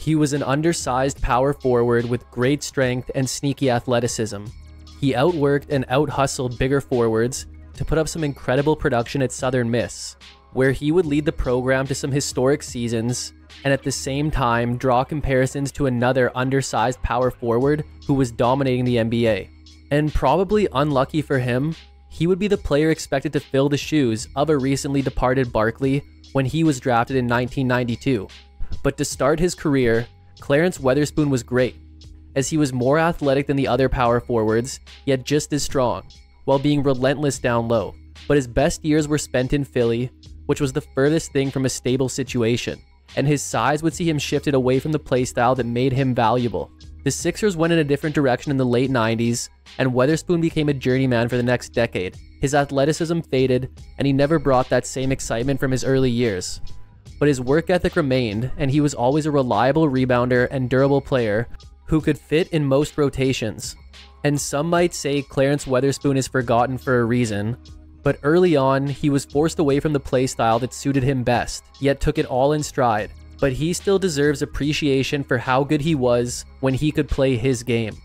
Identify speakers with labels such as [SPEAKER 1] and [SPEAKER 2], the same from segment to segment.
[SPEAKER 1] He was an undersized power forward with great strength and sneaky athleticism. He outworked and out-hustled bigger forwards to put up some incredible production at Southern Miss, where he would lead the program to some historic seasons and at the same time draw comparisons to another undersized power forward who was dominating the NBA. And probably unlucky for him, he would be the player expected to fill the shoes of a recently departed Barkley when he was drafted in 1992. But to start his career, Clarence Weatherspoon was great, as he was more athletic than the other power forwards, yet just as strong, while being relentless down low. But his best years were spent in Philly, which was the furthest thing from a stable situation, and his size would see him shifted away from the playstyle that made him valuable. The Sixers went in a different direction in the late 90s, and Weatherspoon became a journeyman for the next decade. His athleticism faded, and he never brought that same excitement from his early years. But his work ethic remained, and he was always a reliable rebounder and durable player who could fit in most rotations. And some might say Clarence Weatherspoon is forgotten for a reason, but early on, he was forced away from the playstyle that suited him best, yet took it all in stride. But he still deserves appreciation for how good he was when he could play his game.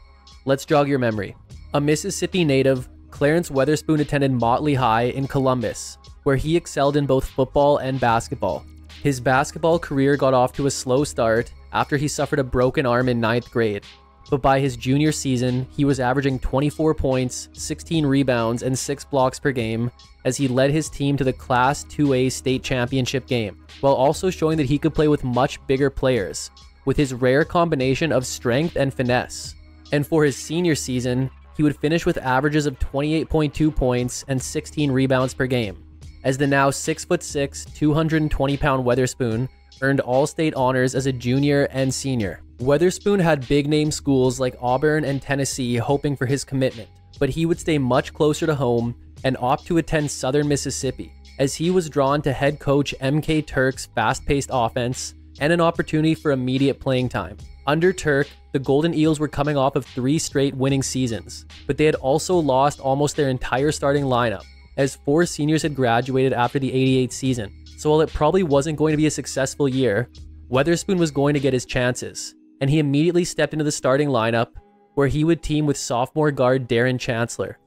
[SPEAKER 1] Let's jog your memory. A Mississippi native, Clarence Weatherspoon attended Motley High in Columbus, where he excelled in both football and basketball. His basketball career got off to a slow start after he suffered a broken arm in 9th grade. But by his junior season, he was averaging 24 points, 16 rebounds, and 6 blocks per game as he led his team to the Class 2A state championship game, while also showing that he could play with much bigger players, with his rare combination of strength and finesse. And for his senior season, he would finish with averages of 28.2 points and 16 rebounds per game, as the now 6'6", 220-pound Weatherspoon earned all-state honors as a junior and senior. Weatherspoon had big-name schools like Auburn and Tennessee hoping for his commitment, but he would stay much closer to home and opt to attend Southern Mississippi, as he was drawn to head coach MK Turk's fast-paced offense and an opportunity for immediate playing time. Under Turk, the Golden Eagles were coming off of 3 straight winning seasons, but they had also lost almost their entire starting lineup, as 4 seniors had graduated after the '88 season. So while it probably wasn't going to be a successful year, Weatherspoon was going to get his chances, and he immediately stepped into the starting lineup, where he would team with sophomore guard Darren Chancellor.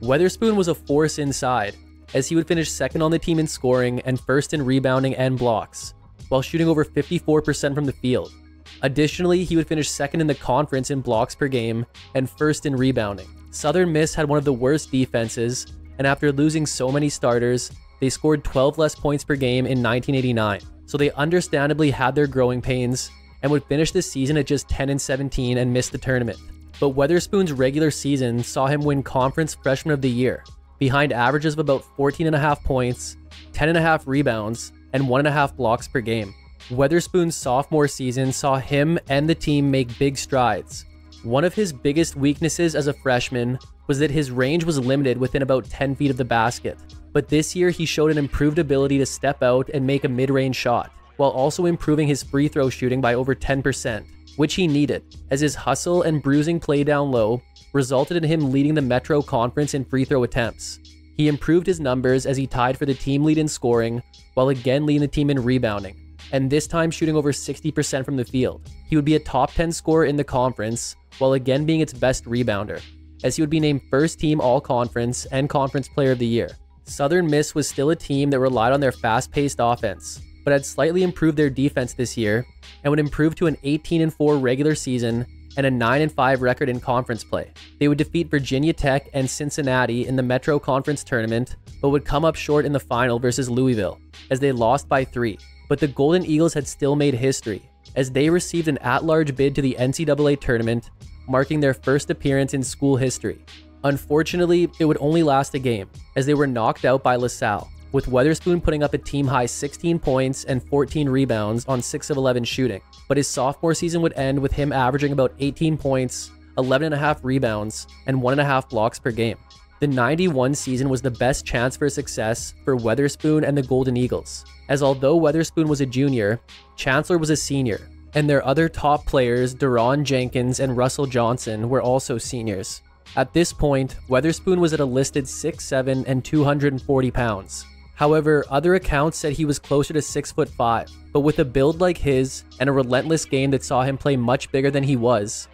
[SPEAKER 1] Weatherspoon was a force inside, as he would finish second on the team in scoring and first in rebounding and blocks, while shooting over 54% from the field. Additionally, he would finish second in the conference in blocks per game and first in rebounding. Southern Miss had one of the worst defenses, and after losing so many starters, they scored 12 less points per game in 1989, so they understandably had their growing pains and would finish the season at just 10-17 and miss the tournament. But Weatherspoon's regular season saw him win Conference Freshman of the Year, behind averages of about 14.5 points, 10.5 rebounds, and 1.5 blocks per game. Weatherspoon's sophomore season saw him and the team make big strides. One of his biggest weaknesses as a freshman was that his range was limited within about 10 feet of the basket. But this year, he showed an improved ability to step out and make a mid-range shot, while also improving his free throw shooting by over 10%, which he needed, as his hustle and bruising play down low resulted in him leading the Metro Conference in free throw attempts. He improved his numbers as he tied for the team lead in scoring, while again leading the team in rebounding, and this time shooting over 60% from the field. He would be a top 10 scorer in the conference, while again being its best rebounder, as he would be named first team all-conference and conference player of the year. Southern Miss was still a team that relied on their fast-paced offense, but had slightly improved their defense this year and would improve to an 18-4 regular season and a 9-5 record in conference play. They would defeat Virginia Tech and Cincinnati in the Metro Conference tournament, but would come up short in the final versus Louisville, as they lost by 3. But the Golden Eagles had still made history, as they received an at-large bid to the NCAA tournament, marking their first appearance in school history. Unfortunately, it would only last a game, as they were knocked out by LaSalle, with Weatherspoon putting up a team-high 16 points and 14 rebounds on 6 of 11 shooting. But his sophomore season would end with him averaging about 18 points, 11.5 rebounds, and 1.5 blocks per game. The '91 season was the best chance for success for Weatherspoon and the Golden Eagles, as although Weatherspoon was a junior, Chancellor was a senior, and their other top players, Deron Jenkins and Russell Johnson, were also seniors. At this point, Weatherspoon was at a listed 6'7" and 240 pounds, However, other accounts said he was closer to 6'5", but with a build like his and a relentless game that saw him play much bigger than he was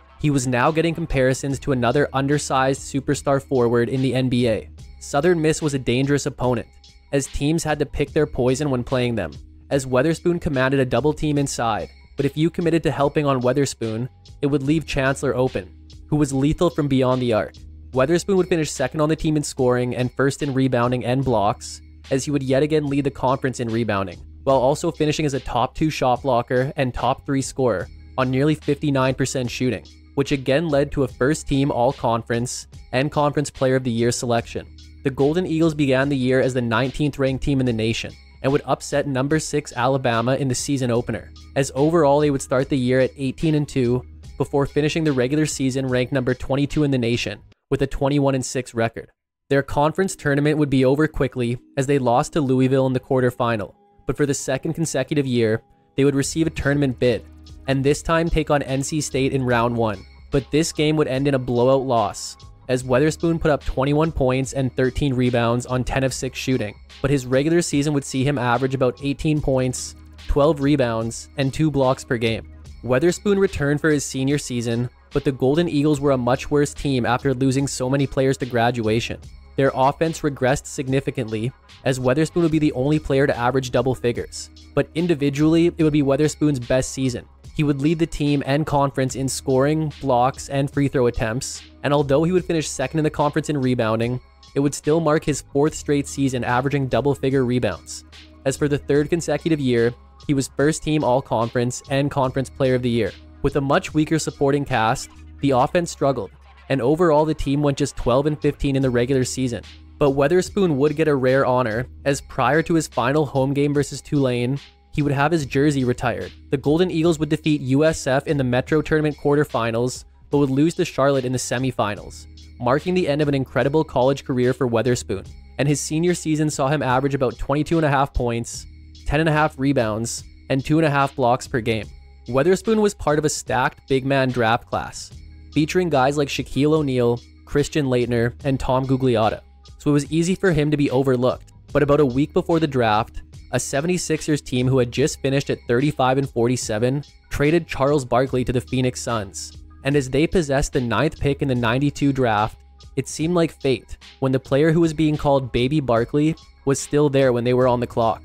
[SPEAKER 1] now getting comparisons to another undersized superstar forward in the NBA. Southern Miss was a dangerous opponent, as teams had to pick their poison when playing them, as Weatherspoon commanded a double team inside, but if you committed to helping on Weatherspoon, it would leave Chancellor open, who was lethal from beyond the arc. Weatherspoon would finish second on the team in scoring and first in rebounding and blocks, as he would yet again lead the conference in rebounding, while also finishing as a top 2 shot blocker and top 3 scorer on nearly 59% shooting, which again led to a first-team All-Conference and Conference Player of the Year selection. The Golden Eagles began the year as the 19th ranked team in the nation and would upset number 6 Alabama in the season opener, as overall they would start the year at 18-2 before finishing the regular season ranked number 22 in the nation with a 21-6 record. Their conference tournament would be over quickly as they lost to Louisville in the quarterfinal, but for the second consecutive year, they would receive a tournament bid, and this time take on NC State in round 1. But this game would end in a blowout loss, as Weatherspoon put up 21 points and 13 rebounds on 10 of 6 shooting, but his regular season would see him average about 18 points, 12 rebounds, and 2 blocks per game. Weatherspoon returned for his senior season, but the Golden Eagles were a much worse team after losing so many players to graduation. Their offense regressed significantly, as Weatherspoon would be the only player to average double figures. But individually, it would be Weatherspoon's best season. He would lead the team and conference in scoring, blocks, and free throw attempts, and although he would finish second in the conference in rebounding, it would still mark his 4th straight season averaging double-figure rebounds. As for the 3rd consecutive year, he was first-team All-Conference and Conference Player of the Year. With a much weaker supporting cast, the offense struggled, and overall the team went just 12-15 in the regular season. But Weatherspoon would get a rare honor, as prior to his final home game versus Tulane, he would have his jersey retired. The Golden Eagles would defeat USF in the Metro Tournament quarterfinals, but would lose to Charlotte in the semifinals, marking the end of an incredible college career for Weatherspoon. And his senior season saw him average about 22.5 points, 10.5 rebounds, and 2.5 blocks per game. Weatherspoon was part of a stacked big man draft class, featuring guys like Shaquille O'Neal, Christian Laettner, and Tom Gugliotta, so it was easy for him to be overlooked. But about a week before the draft, a 76ers team who had just finished at 35-47 traded Charles Barkley to the Phoenix Suns, and as they possessed the 9th pick in the 92 draft, it seemed like fate when the player who was being called Baby Barkley was still there when they were on the clock.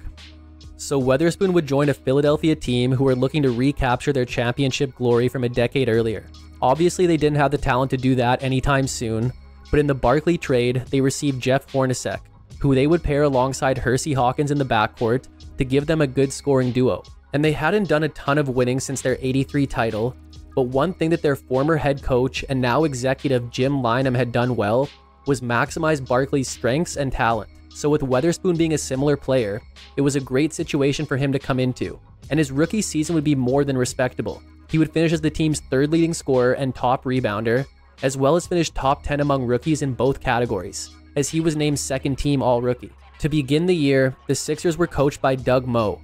[SPEAKER 1] So Weatherspoon would join a Philadelphia team who were looking to recapture their championship glory from a decade earlier. Obviously, they didn't have the talent to do that anytime soon, but in the Barkley trade, they received Jeff Hornacek, who they would pair alongside Hersey Hawkins in the backcourt to give them a good scoring duo. And they hadn't done a ton of winning since their '83 title, but one thing that their former head coach and now executive Jim Lynam had done well was maximize Barkley's strengths and talent. So with Weatherspoon being a similar player, it was a great situation for him to come into, and his rookie season would be more than respectable. He would finish as the team's 3rd leading scorer and top rebounder, as well as finish top 10 among rookies in both categories, as he was named 2nd team All-Rookie. To begin the year, the Sixers were coached by Doug Moe,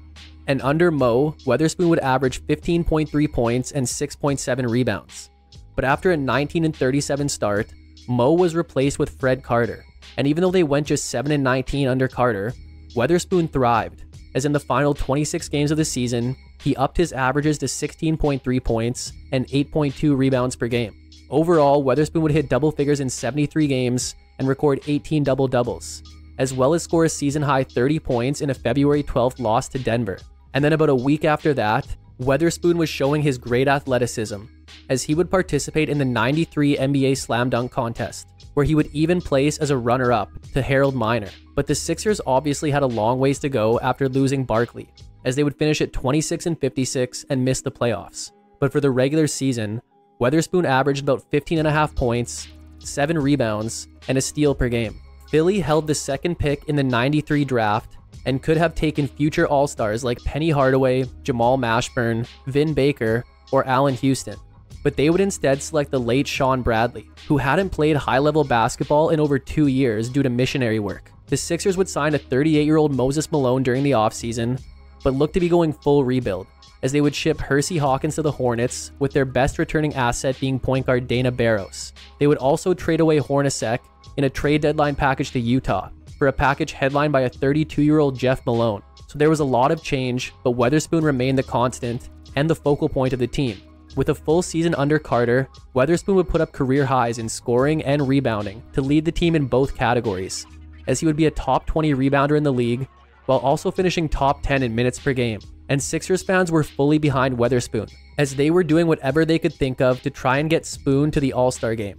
[SPEAKER 1] and under Moe, Weatherspoon would average 15.3 points and 6.7 rebounds. But after a 19-37 start, Moe was replaced with Fred Carter, and even though they went just 7-19 under Carter, Weatherspoon thrived, as in the final 26 games of the season, he upped his averages to 16.3 points and 8.2 rebounds per game. Overall, Weatherspoon would hit double figures in 73 games and record 18 double-doubles, as well as score a season-high 30 points in a February 12th loss to Denver. And then about a week after that, Weatherspoon was showing his great athleticism, as he would participate in the '93 NBA Slam Dunk Contest, where he would even place as a runner-up to Harold Miner. But the Sixers obviously had a long ways to go after losing Barkley, as they would finish at 26-56 and miss the playoffs. But for the regular season, Weatherspoon averaged about 15.5 points, 7 rebounds, and a steal per game. Philly held the 2nd pick in the '93 draft and could have taken future All-Stars like Penny Hardaway, Jamal Mashburn, Vin Baker, or Allen Houston. But they would instead select the late Sean Bradley, who hadn't played high-level basketball in over 2 years due to missionary work. The Sixers would sign a 38-year-old Moses Malone during the offseason, but looked to be going full rebuild, as they would ship Hersey Hawkins to the Hornets, with their best returning asset being point guard Dana Barros. They would also trade away Hornacek in a trade deadline package to Utah for a package headlined by a 32-year-old Jeff Malone. So there was a lot of change, but Weatherspoon remained the constant and the focal point of the team. With a full season under Carter, Weatherspoon would put up career highs in scoring and rebounding to lead the team in both categories, as he would be a top 20 rebounder in the league, while also finishing top 10 in minutes per game. And Sixers fans were fully behind Weatherspoon, as they were doing whatever they could think of to try and get Spoon to the All-Star game.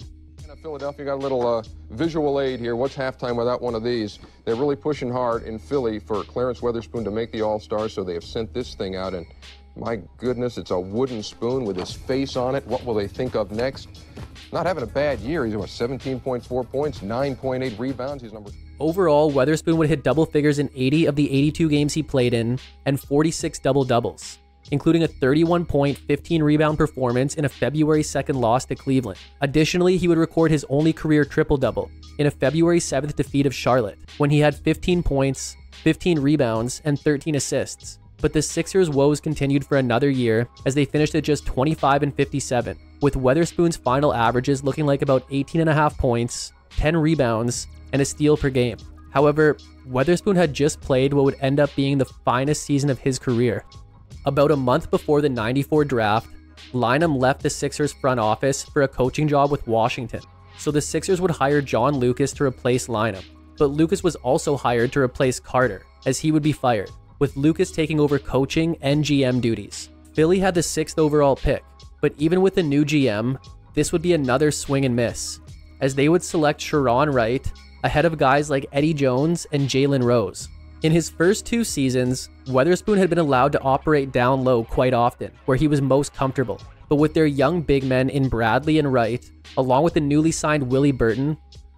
[SPEAKER 2] Philadelphia got a little visual aid here. What's halftime without one of these? They're really pushing hard in Philly for Clarence Weatherspoon to make the All-Star, so they have sent this thing out, and my goodness, it's a wooden spoon with his face on it. What will they think of next? Not having a bad year. He's 17.4 points, 9.8 rebounds. He's number...
[SPEAKER 1] Overall, Weatherspoon would hit double figures in 80 of the 82 games he played in, and 46 double-doubles, including a 31-point, 15-rebound performance in a February 2nd loss to Cleveland. Additionally, he would record his only career triple-double in a February 7th defeat of Charlotte, when he had 15 points, 15 rebounds, and 13 assists. But the Sixers' woes continued for another year as they finished at just 25 and 57, with Weatherspoon's final averages looking like about 18.5 points, 10 rebounds, and a steal per game. However, Weatherspoon had just played what would end up being the finest season of his career. About a month before the '94 draft, Lynam left the Sixers front office for a coaching job with Washington, so the Sixers would hire John Lucas to replace Lynam. But Lucas was also hired to replace Carter, as he would be fired, with Lucas taking over coaching and GM duties. Philly had the 6th overall pick, but even with the new GM, this would be another swing and miss, as they would select Sharon Wright ahead of guys like Eddie Jones and Jalen Rose. In his first 2 seasons, Weatherspoon had been allowed to operate down low quite often, where he was most comfortable. But with their young big men in Bradley and Wright, along with the newly signed Willie Burton,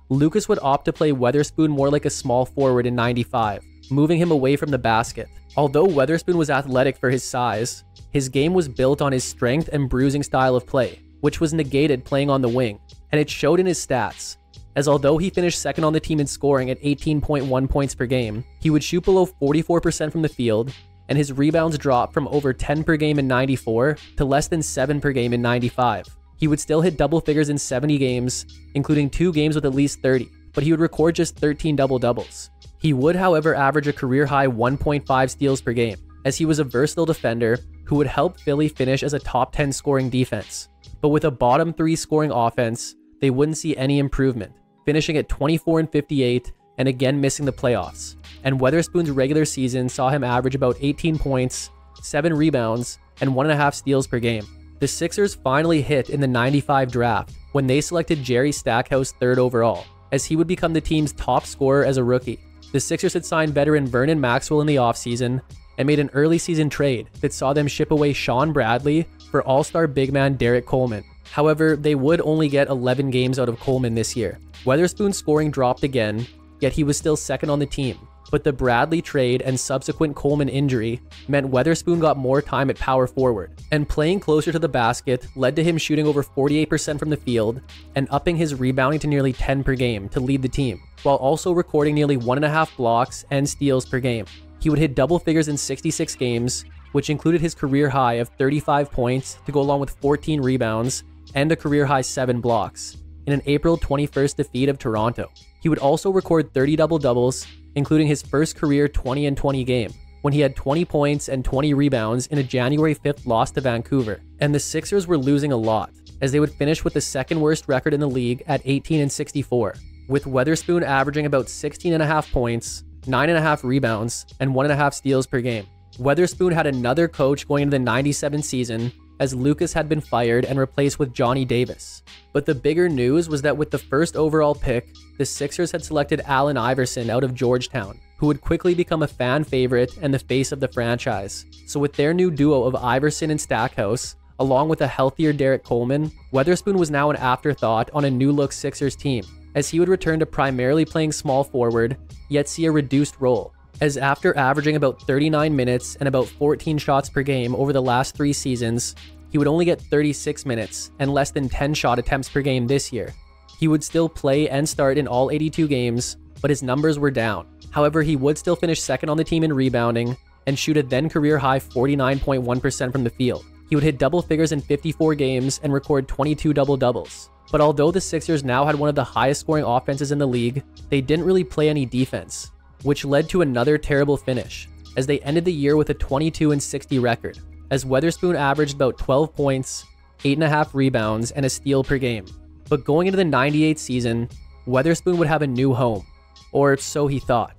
[SPEAKER 1] Lucas would opt to play Weatherspoon more like a small forward in '95, moving him away from the basket. Although Weatherspoon was athletic for his size, his game was built on his strength and bruising style of play, which was negated playing on the wing, and it showed in his stats, as although he finished second on the team in scoring at 18.1 points per game, he would shoot below 44% from the field, and his rebounds dropped from over 10 per game in '94 to less than 7 per game in '95. He would still hit double figures in 70 games, including 2 games with at least 30, but he would record just 13 double-doubles. He would, however, average a career-high 1.5 steals per game, as he was a versatile defender who would help Philly finish as a top 10 scoring defense. But with a bottom 3 scoring offense, they wouldn't see any improvement, finishing at 24 and 58 and again missing the playoffs. And Weatherspoon's regular season saw him average about 18 points, 7 rebounds, and 1.5 steals per game. The Sixers finally hit in the '95 draft when they selected Jerry Stackhouse 3rd overall, as he would become the team's top scorer as a rookie. The Sixers had signed veteran Vernon Maxwell in the offseason and made an early season trade that saw them ship away Sean Bradley for all-star big man Derek Coleman. However, they would only get 11 games out of Coleman this year. Weatherspoon's scoring dropped again, yet he was still second on the team. But the Bradley trade and subsequent Coleman injury meant Weatherspoon got more time at power forward, and playing closer to the basket led to him shooting over 48% from the field and upping his rebounding to nearly 10 per game to lead the team, while also recording nearly 1.5 blocks and steals per game. He would hit double figures in 66 games, which included his career high of 35 points to go along with 14 rebounds and a career high 7 blocks in an April 21st defeat of Toronto. He would also record 30 double-doubles, including his first career 20 and 20 game, when he had 20 points and 20 rebounds in a January 5th loss to Vancouver. And the Sixers were losing a lot, as they would finish with the 2nd worst record in the league at 18 and 64, with Weatherspoon averaging about 16.5 points, 9.5 rebounds, and 1.5 steals per game. Weatherspoon had another coach going into the '97 season, as Lucas had been fired and replaced with Johnny Davis. But the bigger news was that with the 1st overall pick, the Sixers had selected Allen Iverson out of Georgetown, who would quickly become a fan favorite and the face of the franchise. So with their new duo of Iverson and Stackhouse, along with a healthier Derek Coleman, Weatherspoon was now an afterthought on a new-look Sixers team, as he would return to primarily playing small forward, yet see a reduced role, as after averaging about 39 minutes and about 14 shots per game over the last 3 seasons, he would only get 36 minutes and less than 10 shot attempts per game this year. He would still play and start in all 82 games, but his numbers were down. However, he would still finish second on the team in rebounding and shoot a then career high 49.1% from the field. He would hit double figures in 54 games and record 22 double-doubles. But although the Sixers now had one of the highest scoring offenses in the league, they didn't really play any defense, which led to another terrible finish, as they ended the year with a 22-60 record, as Weatherspoon averaged about 12 points, 8.5 rebounds, and a steal per game. But going into the 98 season, Weatherspoon would have a new home, or so he thought.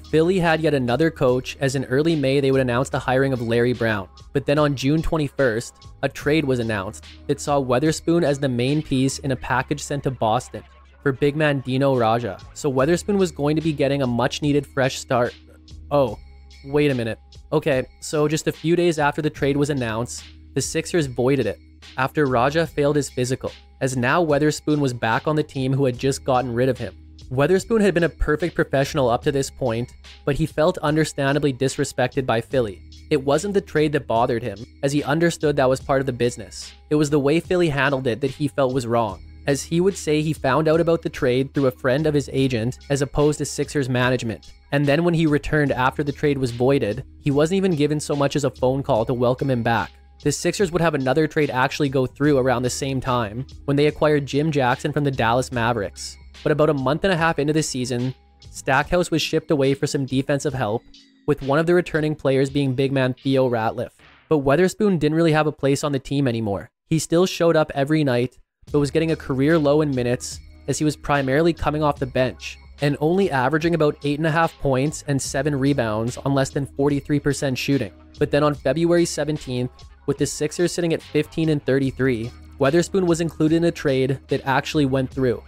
[SPEAKER 1] Philly had yet another coach, as in early May they would announce the hiring of Larry Brown. But then on June 21st, a trade was announced that saw Weatherspoon as the main piece in a package sent to Boston for big man Dino Raja. So Weatherspoon was going to be getting a much needed fresh start. Oh, wait a minute. Okay, so just a few days after the trade was announced, the Sixers voided it after Raja failed his physical, as now Weatherspoon was back on the team who had just gotten rid of him. Weatherspoon had been a perfect professional up to this point, but he felt understandably disrespected by Philly. It wasn't the trade that bothered him, as he understood that was part of the business. It was the way Philly handled it that he felt was wrong, as he would say he found out about the trade through a friend of his agent as opposed to Sixers management. And then when he returned after the trade was voided, he wasn't even given so much as a phone call to welcome him back. The Sixers would have another trade actually go through around the same time, when they acquired Jim Jackson from the Dallas Mavericks. But about a month and a half into the season, Stackhouse was shipped away for some defensive help, with one of the returning players being big man Theo Ratliff. But Weatherspoon didn't really have a place on the team anymore. He still showed up every night, but was getting a career low in minutes, as he was primarily coming off the bench, and only averaging about 8.5 points and 7 rebounds on less than 43% shooting. But then on February 17th, with the Sixers sitting at 15-33, Weatherspoon was included in a trade that actually went through.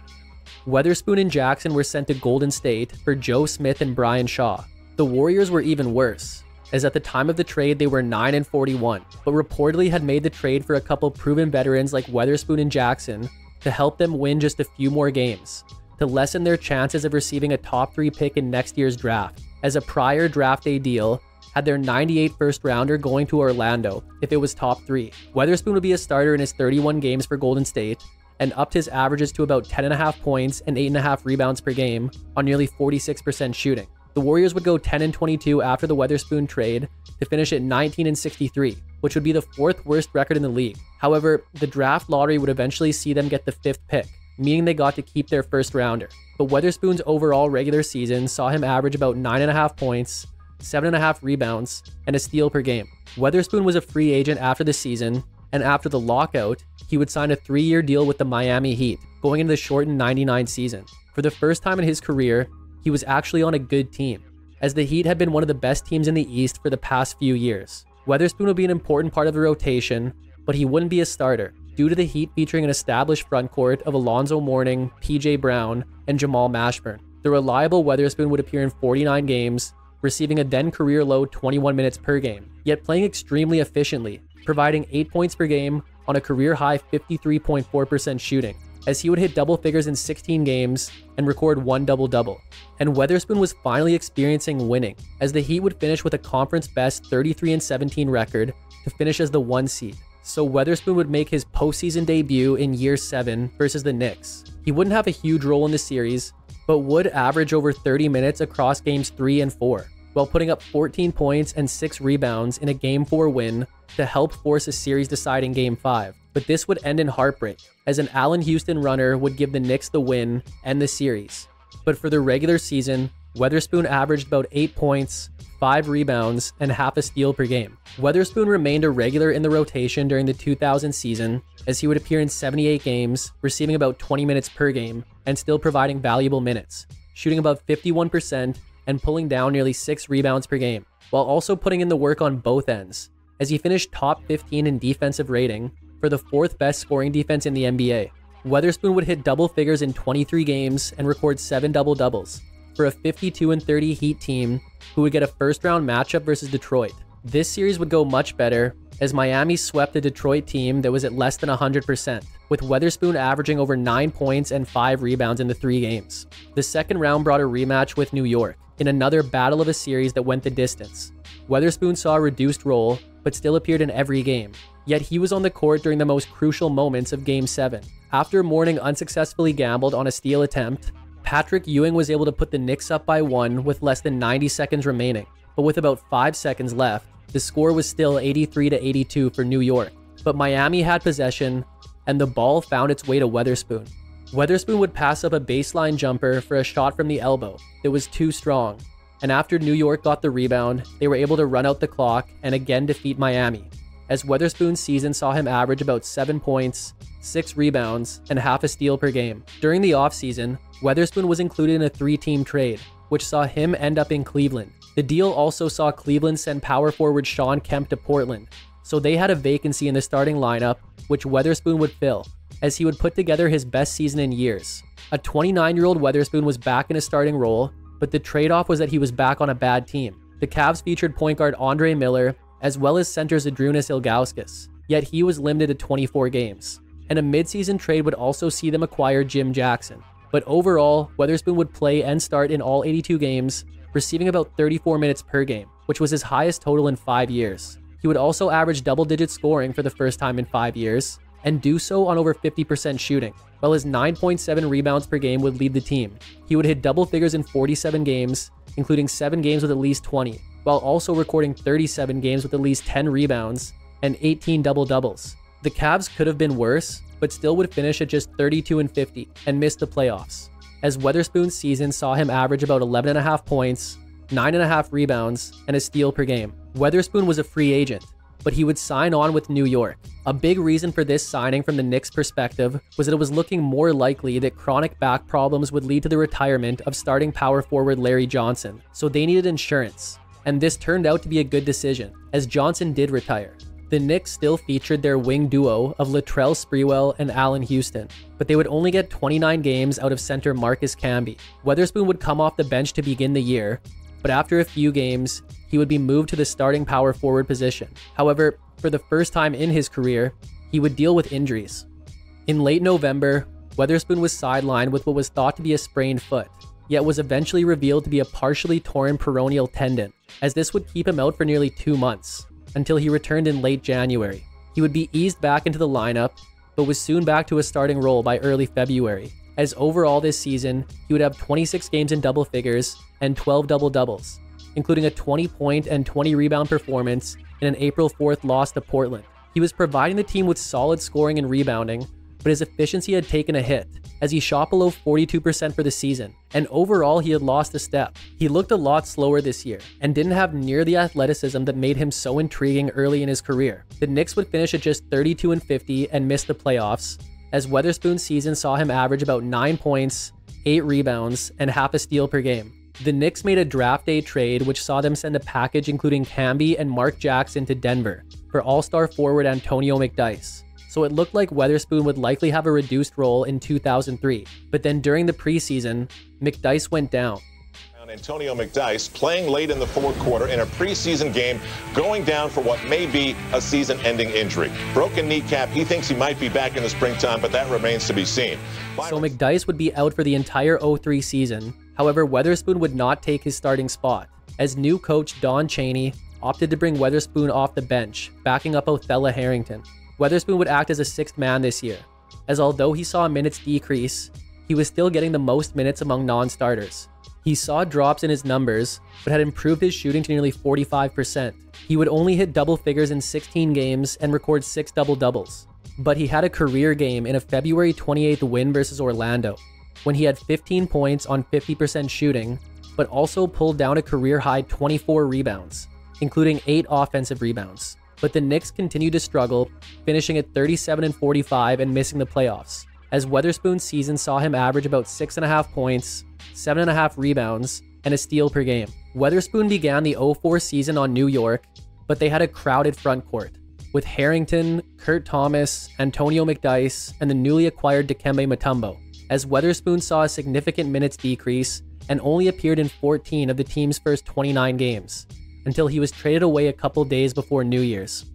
[SPEAKER 1] Weatherspoon and Jackson were sent to Golden State for Joe Smith and Brian Shaw. The Warriors were even worse, as at the time of the trade they were 9-41, but reportedly had made the trade for a couple proven veterans like Weatherspoon and Jackson to help them win just a few more games, to lessen their chances of receiving a top 3 pick in next year's draft, as a prior draft day deal had their 98 first rounder going to Orlando if it was top 3. Weatherspoon would be a starter in his 31 games for Golden State, and upped his averages to about 10.5 points and 8.5 rebounds per game on nearly 46% shooting. The Warriors would go 10-22 after the Weatherspoon trade to finish at 19-63, which would be the 4th worst record in the league. However, the draft lottery would eventually see them get the 5th pick, meaning they got to keep their first rounder. But Weatherspoon's overall regular season saw him average about 9.5 points, 7.5 rebounds, and a steal per game. Weatherspoon was a free agent after the season, and after the lockout, he would sign a 3-year deal with the Miami Heat, going into the shortened 99 season. For the first time in his career, he was actually on a good team, as the Heat had been one of the best teams in the East for the past few years. Weatherspoon would be an important part of the rotation, but he wouldn't be a starter, due to the Heat featuring an established frontcourt of Alonzo Mourning, PJ Brown, and Jamal Mashburn. The reliable Weatherspoon would appear in 49 games, receiving a then career-low 21 minutes per game, yet playing extremely efficiently, providing 8 points per game on a career-high 53.4% shooting, as he would hit double figures in 16 games and record 1 double-double. And Weatherspoon was finally experiencing winning, as the Heat would finish with a conference-best 33-17 record to finish as the 1 seed. So Weatherspoon would make his postseason debut in Year 7 versus the Knicks. He wouldn't have a huge role in the series, but would average over 30 minutes across games 3 and 4, while putting up 14 points and 6 rebounds in a Game 4 win to help force a series-deciding Game 5. But this would end in heartbreak, as an Allen Houston runner would give the Knicks the win and the series. But for the regular season, Weatherspoon averaged about 8 points, 5 rebounds, and half a steal per game. Weatherspoon remained a regular in the rotation during the 2000 season, as he would appear in 78 games, receiving about 20 minutes per game, and still providing valuable minutes, shooting above 51% and pulling down nearly 6 rebounds per game, while also putting in the work on both ends, as he finished top 15 in defensive rating for the 4th best scoring defense in the NBA. Weatherspoon would hit double figures in 23 games and record 7 double-doubles for a 52-30 Heat team who would get a first-round matchup versus Detroit. This series would go much better, as Miami swept the Detroit team that was at less than 100%, with Weatherspoon averaging over 9 points and 5 rebounds in the 3 games. The second round brought a rematch with New York, in another battle of a series that went the distance. Weatherspoon saw a reduced role, but still appeared in every game, yet he was on the court during the most crucial moments of Game 7. After Mourning unsuccessfully gambled on a steal attempt, Patrick Ewing was able to put the Knicks up by 1 with less than 90 seconds remaining, but with about 5 seconds left, the score was still 83-82 for New York. But Miami had possession, and the ball found its way to Weatherspoon. Weatherspoon would pass up a baseline jumper for a shot from the elbow that was too strong, and after New York got the rebound, they were able to run out the clock and again defeat Miami, as Weatherspoon's season saw him average about 7 points, 6 rebounds, and half a steal per game. During the offseason, Weatherspoon was included in a 3-team trade, which saw him end up in Cleveland. The deal also saw Cleveland send power forward Shawn Kemp to Portland, so they had a vacancy in the starting lineup, which Weatherspoon would fill, as he would put together his best season in years. A 29-year-old Weatherspoon was back in a starting role, but the trade-off was that he was back on a bad team. The Cavs featured point guard Andre Miller, as well as center Zydrunas Ilgauskas, yet he was limited to 24 games. And a midseason trade would also see them acquire Jim Jackson. But overall, Weatherspoon would play and start in all 82 games, receiving about 34 minutes per game, which was his highest total in 5 years. He would also average double-digit scoring for the first time in 5 years, and do so on over 50% shooting, while his 9.7 rebounds per game would lead the team. He would hit double figures in 47 games, including 7 games with at least 20, while also recording 37 games with at least 10 rebounds and 18 double-doubles. The Cavs could have been worse, but still would finish at just 32-50 and miss the playoffs, as Weatherspoon's season saw him average about 11.5 points, 9.5 rebounds, and a steal per game. Weatherspoon was a free agent, but he would sign on with New York. A big reason for this signing from the Knicks' perspective was that it was looking more likely that chronic back problems would lead to the retirement of starting power forward Larry Johnson, so they needed insurance. And this turned out to be a good decision, as Johnson did retire. The Knicks still featured their wing duo of Latrell Sprewell and Allen Houston, but they would only get 29 games out of center Marcus Camby. Weatherspoon would come off the bench to begin the year, but after a few games, he would be moved to the starting power forward position. However, for the first time in his career, he would deal with injuries. In late November, Weatherspoon was sidelined with what was thought to be a sprained foot, yet was eventually revealed to be a partially torn peroneal tendon, as this would keep him out for nearly 2 months, until he returned in late January. He would be eased back into the lineup, but was soon back to a starting role by early February, as overall this season, he would have 26 games in double figures and 12 double-doubles, including a 20-point and 20-rebound performance in an April 4th loss to Portland. He was providing the team with solid scoring and rebounding, but his efficiency had taken a hit, as he shot below 42% for the season, and overall he had lost a step. He looked a lot slower this year, and didn't have near the athleticism that made him so intriguing early in his career. The Knicks would finish at just 32-50 and miss the playoffs, as Weatherspoon's season saw him average about 9 points, 8 rebounds, and half a steal per game. The Knicks made a draft day trade which saw them send a package including Camby and Mark Jackson to Denver for all-star forward Antonio McDyess. So it looked like Weatherspoon would likely have a reduced role in 2003, but then during the preseason, McDyess went down.
[SPEAKER 3] Antonio McDyess playing late in the fourth quarter in a preseason game, going down for what may be a season-ending injury. Broken kneecap. He thinks he might be back in the springtime, but that remains to be seen.
[SPEAKER 1] So McDyess would be out for the entire 03 season. However, Weatherspoon would not take his starting spot, as new coach Don Chaney opted to bring Weatherspoon off the bench, backing up Othella Harrington. Weatherspoon would act as a sixth man this year, as although he saw minutes decrease, he was still getting the most minutes among non-starters. He saw drops in his numbers, but had improved his shooting to nearly 45%. He would only hit double figures in 16 games and record 6 double-doubles. But he had a career game in a February 28th win versus Orlando, when he had 15 points on 50% shooting, but also pulled down a career-high 24 rebounds, including 8 offensive rebounds. But the Knicks continued to struggle, finishing at 37-45 and missing the playoffs, as Weatherspoon's season saw him average about 6.5 points, 7.5 rebounds, and a steal per game. Weatherspoon began the 04 season on New York, but they had a crowded front court, with Harrington, Kurt Thomas, Antonio McDyess, and the newly acquired Dikembe Mutombo, as Weatherspoon saw a significant minutes decrease and only appeared in 14 of the team's first 29 games, until he was traded away a couple days before New Year's.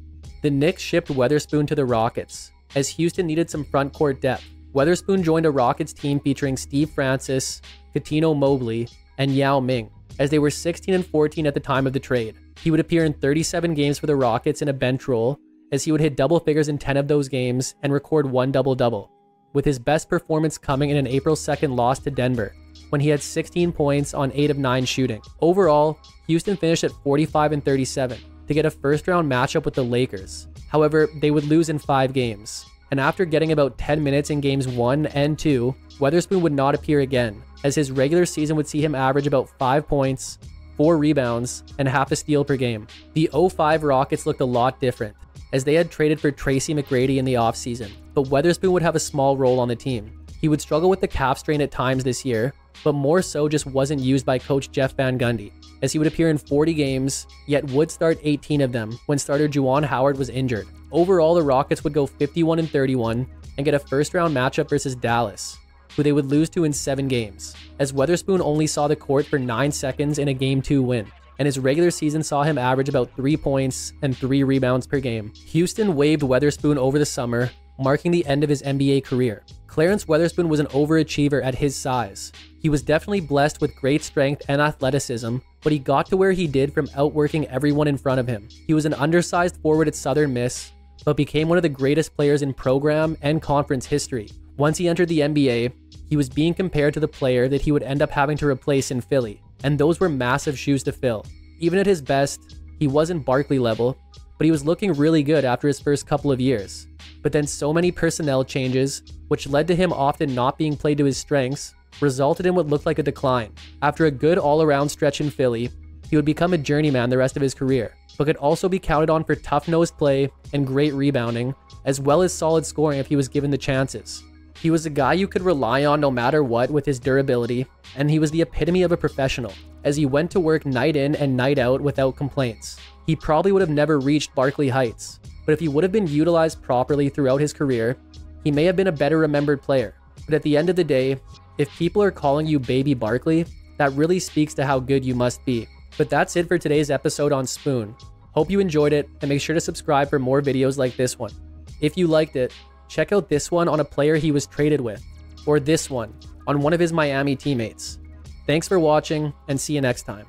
[SPEAKER 1] The Knicks shipped Weatherspoon to the Rockets, as Houston needed some front court depth. Weatherspoon joined a Rockets team featuring Steve Francis, Coutinho Mobley, and Yao Ming, as they were 16-14 at the time of the trade. He would appear in 37 games for the Rockets in a bench role, as he would hit double figures in 10 of those games and record 1 double-double, with his best performance coming in an April 2nd loss to Denver, when he had 16 points on 8 of 9 shooting. Overall, Houston finished at 45-37 to get a first-round matchup with the Lakers. However, they would lose in 5 games, and after getting about 10 minutes in games 1 and 2, Weatherspoon would not appear again, as his regular season would see him average about 5 points, 4 rebounds, and half a steal per game. The 05 Rockets looked a lot different, as they had traded for Tracy McGrady in the offseason, but Weatherspoon would have a small role on the team. He would struggle with the calf strain at times this year, but more so just wasn't used by coach Jeff Van Gundy, as he would appear in 40 games, yet would start 18 of them when starter Juwan Howard was injured. Overall, the Rockets would go 51-31 and get a first-round matchup versus Dallas, who they would lose to in 7 games, as Weatherspoon only saw the court for 9 seconds in a Game 2 win, and his regular season saw him average about 3 points and 3 rebounds per game. Houston waived Weatherspoon over the summer, marking the end of his NBA career. Clarence Weatherspoon was an overachiever at his size. He was definitely blessed with great strength and athleticism, but he got to where he did from outworking everyone in front of him. He was an undersized forward at Southern Miss, but became one of the greatest players in program and conference history. Once he entered the NBA, he was being compared to the player that he would end up having to replace in Philly, and those were massive shoes to fill. Even at his best, he wasn't Barkley level, but he was looking really good after his first couple of years. But then so many personnel changes, which led to him often not being played to his strengths, resulted in what looked like a decline. After a good all-around stretch in Philly, he would become a journeyman the rest of his career, but could also be counted on for tough-nosed play and great rebounding, as well as solid scoring if he was given the chances. He was a guy you could rely on no matter what with his durability, and he was the epitome of a professional, as he went to work night in and night out without complaints. He probably would have never reached Barkley heights, but if he would have been utilized properly throughout his career, he may have been a better remembered player. But at the end of the day, if people are calling you Baby Barkley, that really speaks to how good you must be. But that's it for today's episode on Spoon. Hope you enjoyed it, and make sure to subscribe for more videos like this one. If you liked it, check out this one on a player he was traded with, or this one on one of his Miami teammates. Thanks for watching, and see you next time.